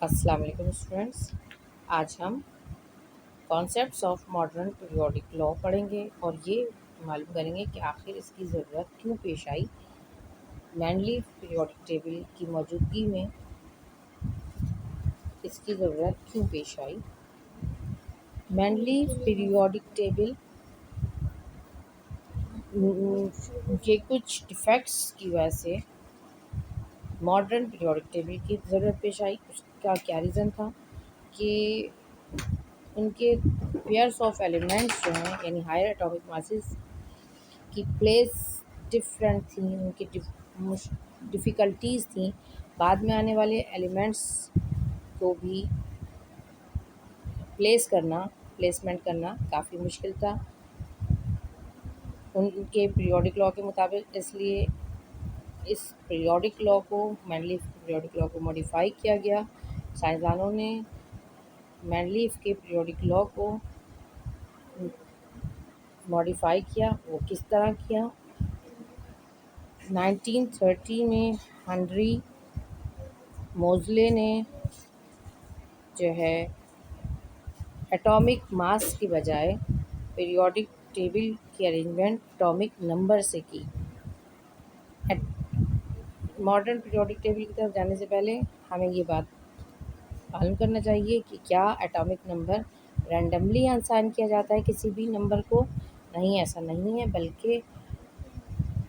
अस्सलाम वालेकुम स्टूडेंट्स। आज हम concepts of modern periodic law पढ़ेंगे और ये मालूम करेंगे कि आखिर इसकी ज़रूरत क्यों पेश आई। मैनली पीरियोडिक टेबल की मौजूदगी में इसकी ज़रूरत क्यों पेश आई। मैनली पीरियोडिक टेबल के कुछ डिफेक्ट्स की वजह से मॉडर्न पीरियोडिक टेबल की ज़रूरत पेश आई। उसका क्या रीज़न था कि उनके पेयर्स ऑफ एलिमेंट्स जो हैं यानी हायर एटॉमिक मासेस की प्लेस डिफरेंट थी, उनकी डिफ़िकल्टीज़ थी। बाद में आने वाले एलिमेंट्स को भी प्लेसमेंट करना काफ़ी मुश्किल था उनके पीरियोडिक लॉ के मुताबिक। इसलिए इस पीरियोडिक लॉ को मैनलीफ पीरियोडिक लॉ को मॉडिफाई किया गया। साइंसदानों ने मैनलीफ के पीरियोडिक लॉ को मॉडिफाई किया। वो किस तरह किया? 1930 में हेनरी मोज़ले ने जो है एटॉमिक मास की बजाय पीरियोडिक टेबल की अरेंजमेंट एटॉमिक नंबर से की। मॉडर्न पीरियोडिक टेबल की तरफ जाने से पहले हमें ये बात मालूम करना चाहिए कि क्या एटॉमिक नंबर रैंडमली असाइन किया जाता है किसी भी नंबर को? नहीं, ऐसा नहीं है, बल्कि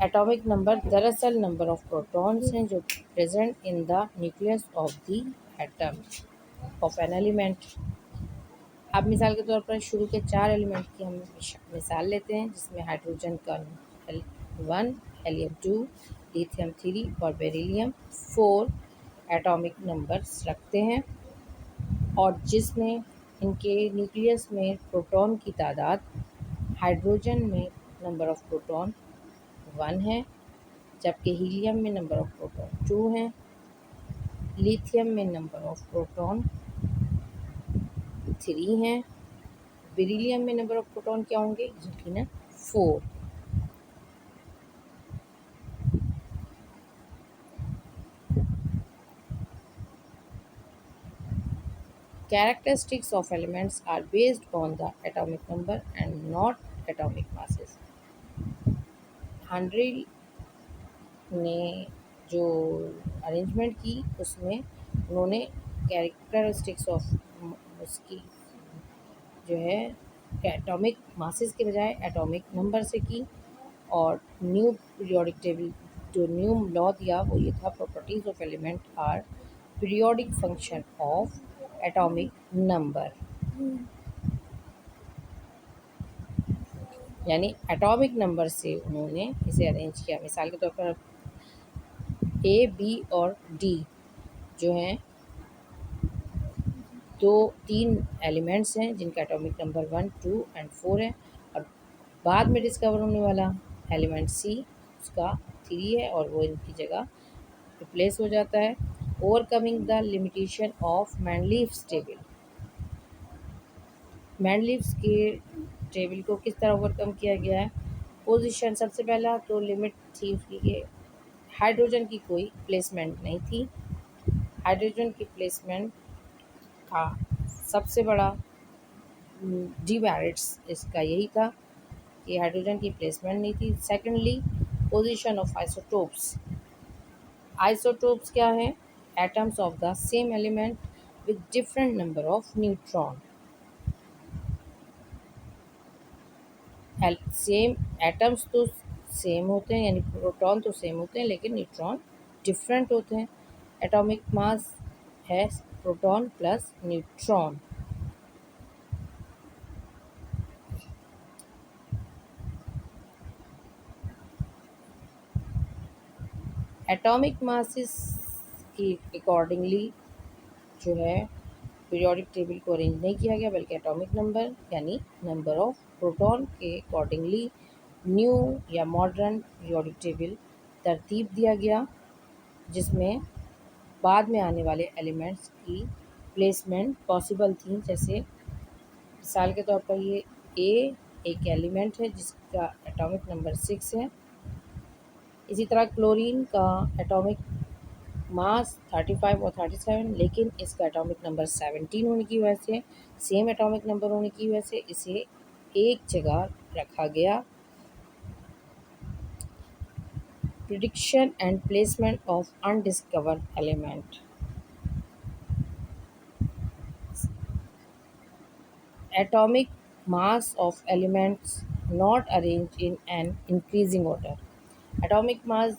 एटॉमिक नंबर दरअसल नंबर ऑफ प्रोटॉन्स हैं जो present in the nucleus of the atom of an element. अब मिसाल के तौर पर शुरू के 4 एलिमेंट की हम मिसाल लेते हैं, जिसमें हाइड्रोजन का 1, हेलियम 2, लिथियम 3 और बेरिलियम 4 एटॉमिक नंबर्स रखते हैं, और जिसमें इनके न्यूक्लियस में प्रोटॉन की तादाद हाइड्रोजन में नंबर ऑफ प्रोटॉन 1 है, जबकि हीलियम में नंबर ऑफ प्रोटॉन 2 हैं, लिथियम में नंबर ऑफ प्रोटॉन 3 हैं, बेरिलियम में नंबर ऑफ प्रोटॉन क्या होंगे? यकीनन 4। Characteristics of elements are based on the atomic number and not atomic masses. Henry ने जो अरेंजमेंट की उसमें उन्होंने कैरेक्टरिस्टिक्स ऑफ उसकी जो है एटॉमिक मासेस के बजाय एटॉमिक नंबर से की। और न्यू पीरियोडिक टेबल जो न्यू लॉ दिया वो ये था, properties of element are periodic function of atomic number. यानी एटॉमिक नंबर से उन्होंने इसे अरेंज किया। मिसाल के तौर पर ए, बी और डी जो हैं 3 एलिमेंट्स हैं जिनका एटॉमिक नंबर 1, 2 एंड 4 है, और बाद में डिस्कवर होने वाला एलिमेंट सी उसका 3 है और वो इनकी जगह रिप्लेस हो जाता है। Overcoming the limitation of Mendeleev's table. Mendeleev's के टेबल को किस तरह ओवरकम किया गया है? पोजीशन, सबसे पहला तो लिमिट थी उसकी कि हाइड्रोजन की कोई प्लेसमेंट नहीं थी। हाइड्रोजन की प्लेसमेंट का सबसे बड़ा डीमेरिट्स इसका यही था कि हाइड्रोजन की प्लेसमेंट नहीं थी। Secondly, position of isotopes. Isotopes क्या है? Atoms of the same element with different number of neutron. Same atoms तो सेम होते हैं, यानी प्रोटॉन तो सेम होते हैं, लेकिन न्यूट्रॉन डिफरेंट होते हैं। एटॉमिक मास है proton plus neutron. Atomic masses की अकॉर्डिंगली जो है पीरियोडिक टेबल को अरेंज नहीं किया गया, बल्कि एटॉमिक नंबर यानी नंबर ऑफ प्रोटॉन के अकॉर्डिंगली न्यू या मॉडर्न पीरियोडिक टेबल तरतीब दिया गया, जिसमें बाद में आने वाले एलिमेंट्स की प्लेसमेंट पॉसिबल थी। जैसे मिसाल के तौर पर ये ए एक एलिमेंट है जिसका एटॉमिक नंबर 6 है। इसी तरह क्लोरीन का एटॉमिक मास 35 और 37, लेकिन इसका एटॉमिक नंबर 17 होने की वजह से, सेम एटॉमिक नंबर होने की वजह से इसे एक जगह रखा गया। Prediction and placement of undiscovered element. Atomic mass of elements not arranged in an increasing order। Atomic mass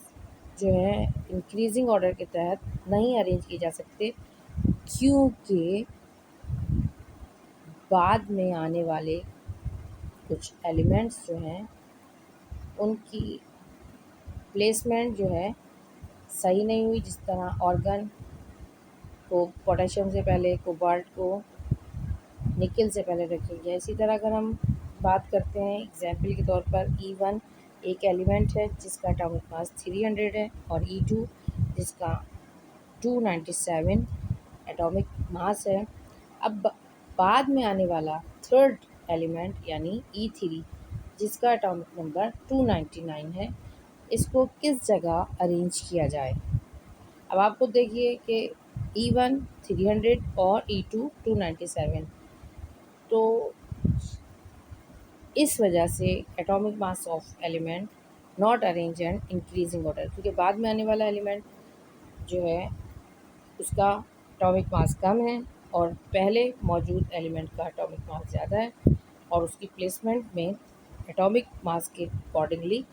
जो है इंक्रीजिंग ऑर्डर के तहत नहीं अरेंज किए जा सकते, क्योंकि बाद में आने वाले कुछ एलिमेंट्स जो हैं उनकी प्लेसमेंट जो है सही नहीं हुई। जिस तरह ऑर्गन को पोटेशियम से पहले, कोबाल्ट को निकल से पहले रखा गया। इसी तरह अगर हम बात करते हैं एग्जाम्पल के तौर पर, E1 एक एलिमेंट है जिसका एटॉमिक मास 300 है, और E2 जिसका 297 एटॉमिक मास है। अब बाद में आने वाला थर्ड एलिमेंट यानी E3 जिसका एटॉमिक नंबर 299 है, इसको किस जगह अरेंज किया जाए। अब आपको देखिए कि E1 300 और E2 297, तो इस वजह से atomic mass of element not arrange and increasing order, क्योंकि बाद में आने वाला एलिमेंट जो है उसका एटॉमिक मास कम है और पहले मौजूद एलिमेंट का एटॉमिक मास ज़्यादा है, और उसकी प्लेसमेंट में एटॉमिक मास के अकॉर्डिंगली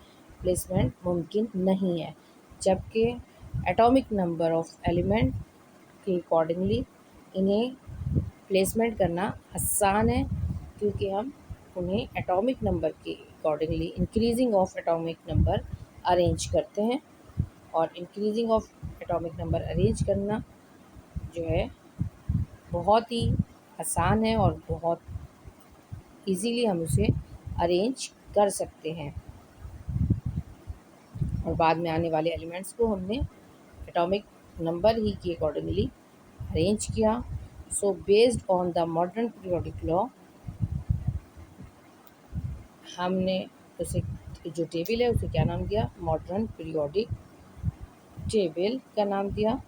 प्लेसमेंट मुमकिन नहीं है। जबकि एटॉमिक नंबर ऑफ एलिमेंट के अकॉर्डिंगली इन्हें प्लेसमेंट करना आसान है, क्योंकि हम उन्हें एटॉमिक नंबर के accordingly increasing of atomic number arrange करते हैं। और increasing of atomic number arrange करना जो है बहुत ही आसान है और बहुत इजीली हम उसे अरेंज कर सकते हैं। और बाद में आने वाले एलिमेंट्स को हमने एटॉमिक नंबर ही के अकॉर्डिंगली अरेंज किया। So based on the modern periodic law, हमने उसे जो टेबल है उसे क्या नाम दिया, मॉडर्न पीरियोडिक टेबल का नाम दिया।